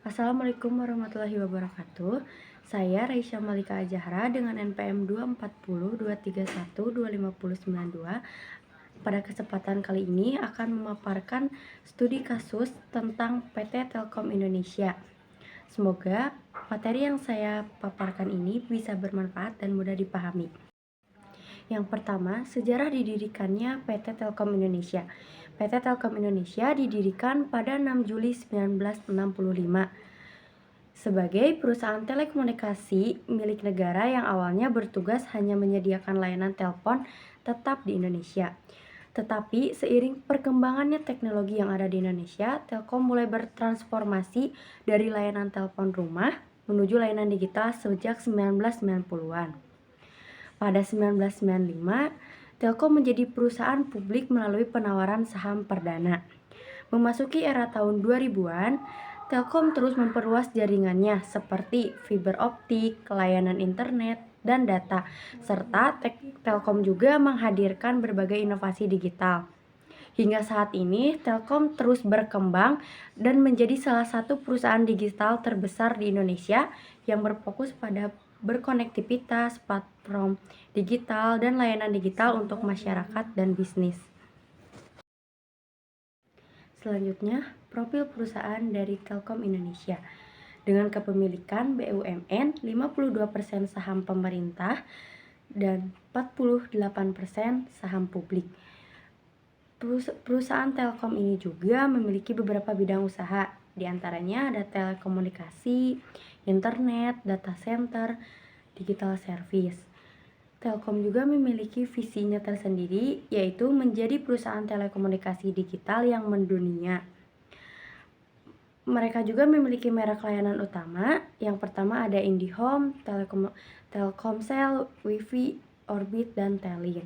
Assalamualaikum warahmatullahi wabarakatuh. Saya Raisya Malika Azahra dengan NPM 24023125092. Pada kesempatan kali ini akan memaparkan studi kasus tentang PT Telkom Indonesia. Semoga materi yang saya paparkan ini bisa bermanfaat dan mudah dipahami. Yang pertama, sejarah didirikannya PT Telkom Indonesia. PT Telkom Indonesia didirikan pada 6 Juli 1965 sebagai perusahaan telekomunikasi milik negara yang awalnya bertugas hanya menyediakan layanan telepon tetap di Indonesia. Tetapi seiring perkembangannya teknologi yang ada di Indonesia, Telkom mulai bertransformasi dari layanan telepon rumah menuju layanan digital sejak 1990-an. Pada 1995, Telkom menjadi perusahaan publik melalui penawaran saham perdana. Memasuki era tahun 2000-an, Telkom terus memperluas jaringannya seperti fiber optik, layanan internet, dan data, serta Telkom juga menghadirkan berbagai inovasi digital. Hingga saat ini, Telkom terus berkembang dan menjadi salah satu perusahaan digital terbesar di Indonesia yang berfokus pada berkonektivitas, platform digital, dan layanan digital untuk masyarakat dan bisnis. Selanjutnya, profil perusahaan dari Telkom Indonesia. Dengan kepemilikan BUMN, 52% saham pemerintah, dan 48% saham publik. Perusahaan Telkom ini juga memiliki beberapa bidang usaha, diantaranya ada telekomunikasi, internet, data center, digital service. Telkom juga memiliki visinya tersendiri, yaitu menjadi perusahaan telekomunikasi digital yang mendunia. Mereka juga memiliki merek layanan utama. Yang pertama ada IndiHome, Telkomsel, Wi-Fi, Orbit, dan Telin.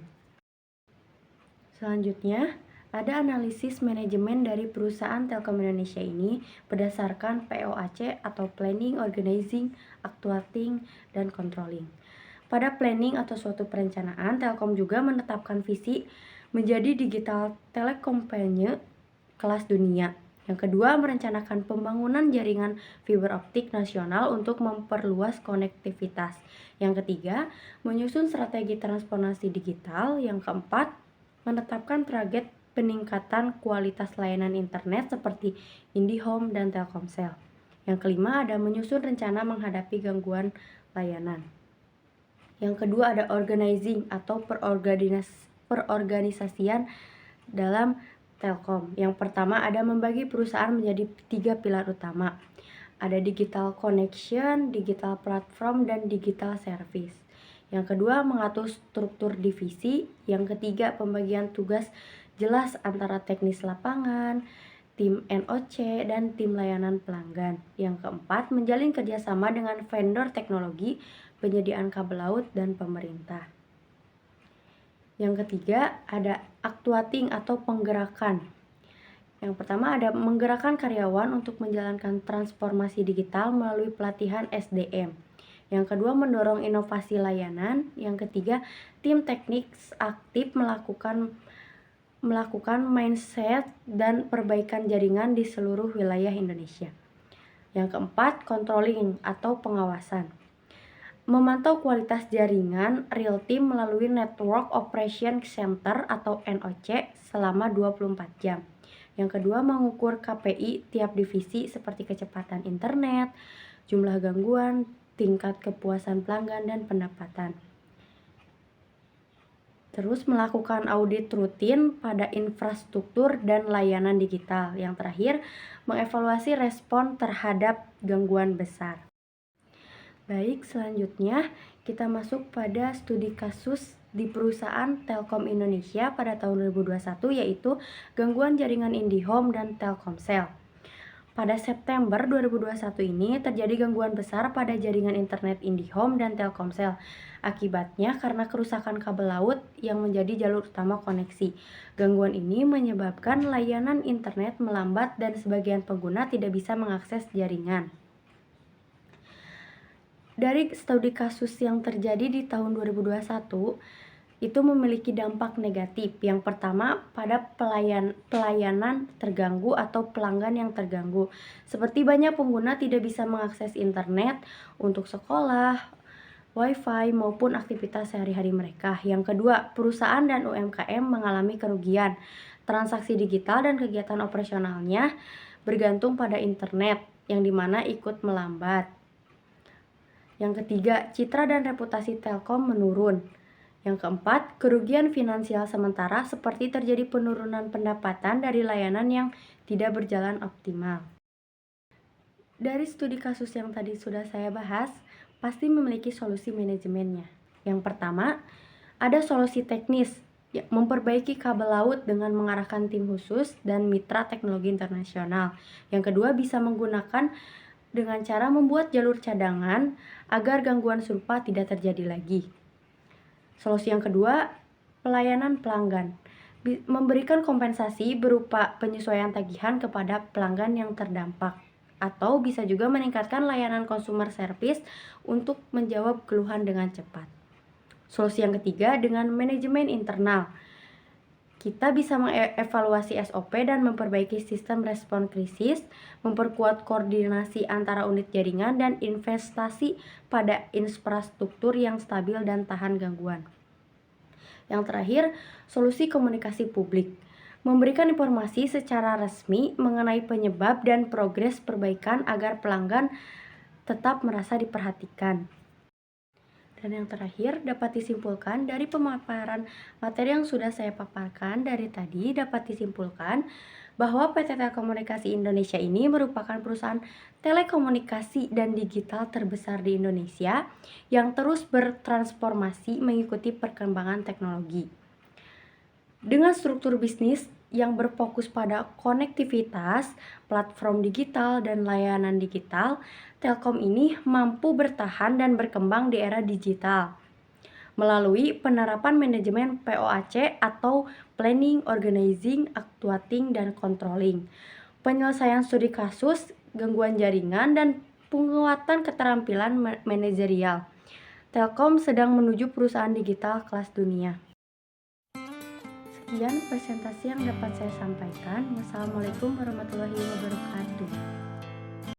Selanjutnya, ada analisis manajemen dari perusahaan Telkom Indonesia ini berdasarkan POAC atau Planning, Organizing, Actuating, dan Controlling. Pada planning atau suatu perencanaan, Telkom juga menetapkan visi menjadi digital telecompany kelas dunia. Yang kedua, merencanakan pembangunan jaringan fiber optik nasional untuk memperluas konektivitas. Yang ketiga, menyusun strategi transformasi digital. Yang keempat, menetapkan target peningkatan kualitas layanan internet seperti IndiHome dan Telkomsel. Yang kelima, ada menyusun rencana menghadapi gangguan layanan. Yang kedua ada organizing atau perorganisasian dalam Telkom. Yang pertama ada membagi perusahaan menjadi 3 pilar utama. Ada digital connection, digital platform, dan digital service. Yang kedua mengatur struktur divisi. Yang ketiga pembagian tugas jelas antara teknis lapangan, tim NOC, dan tim layanan pelanggan. Yang keempat menjalin kerjasama dengan vendor teknologi, penyediaan kabel laut, dan pemerintah. Yang ketiga ada actuating atau penggerakan. Yang pertama ada menggerakkan karyawan untuk menjalankan transformasi digital melalui pelatihan SDM. Yang kedua mendorong inovasi layanan. Yang ketiga tim teknik aktif melakukan mindset dan perbaikan jaringan di seluruh wilayah Indonesia. Yang keempat controlling atau pengawasan. Memantau kualitas jaringan real time melalui Network Operation Center atau NOC selama 24 jam. Yang kedua, mengukur KPI tiap divisi seperti kecepatan internet, jumlah gangguan, tingkat kepuasan pelanggan, dan pendapatan. Terus melakukan audit rutin pada infrastruktur dan layanan digital. Yang terakhir, mengevaluasi respon terhadap gangguan besar. Baik, selanjutnya kita masuk pada studi kasus di perusahaan Telkom Indonesia pada tahun 2021 yaitu gangguan jaringan IndiHome dan Telkomsel. Pada September 2021 ini terjadi gangguan besar pada jaringan internet IndiHome dan Telkomsel. Akibatnya karena kerusakan kabel laut yang menjadi jalur utama koneksi. Gangguan ini menyebabkan layanan internet melambat dan sebagian pengguna tidak bisa mengakses jaringan. Dari studi kasus yang terjadi di tahun 2021, itu memiliki dampak negatif. Yang pertama, pada pelayanan terganggu atau pelanggan yang terganggu. Seperti banyak pengguna tidak bisa mengakses internet untuk sekolah, wifi, maupun aktivitas sehari-hari mereka. Yang kedua, perusahaan dan UMKM mengalami kerugian. Transaksi digital dan kegiatan operasionalnya bergantung pada internet, yang dimana ikut melambat. Yang ketiga, citra dan reputasi Telkom menurun. Yang keempat, kerugian finansial sementara seperti terjadi penurunan pendapatan dari layanan yang tidak berjalan optimal. Dari studi kasus yang tadi sudah saya bahas, pasti memiliki solusi manajemennya. Yang pertama, ada solusi teknis, memperbaiki kabel laut dengan mengarahkan tim khusus dan mitra teknologi internasional. Yang kedua, bisa menggunakan dengan cara membuat jalur cadangan agar gangguan serupa tidak terjadi lagi. Solusi yang kedua, pelayanan pelanggan. Memberikan kompensasi berupa penyesuaian tagihan kepada pelanggan yang terdampak. Atau bisa juga meningkatkan layanan consumer service untuk menjawab keluhan dengan cepat. Solusi yang ketiga, dengan manajemen internal. Kita bisa mengevaluasi SOP dan memperbaiki sistem respon krisis, memperkuat koordinasi antara unit jaringan, dan investasi pada infrastruktur yang stabil dan tahan gangguan. Yang terakhir, solusi komunikasi publik. Memberikan informasi secara resmi mengenai penyebab dan progres perbaikan agar pelanggan tetap merasa diperhatikan. Dan yang terakhir, dapat disimpulkan dari pemaparan materi yang sudah saya paparkan dari tadi, dapat disimpulkan bahwa PT Telekomunikasi Indonesia ini merupakan perusahaan telekomunikasi dan digital terbesar di Indonesia yang terus bertransformasi mengikuti perkembangan teknologi. Dengan struktur bisnis yang berfokus pada konektivitas, platform digital, dan layanan digital, Telkom ini mampu bertahan dan berkembang di era digital melalui penerapan manajemen POAC atau Planning, Organizing, Actuating, dan Controlling, penyelesaian studi kasus, gangguan jaringan, dan penguatan keterampilan manajerial. Telkom sedang menuju perusahaan digital kelas dunia. Sekian presentasi yang dapat saya sampaikan. Wassalamualaikum warahmatullahi wabarakatuh.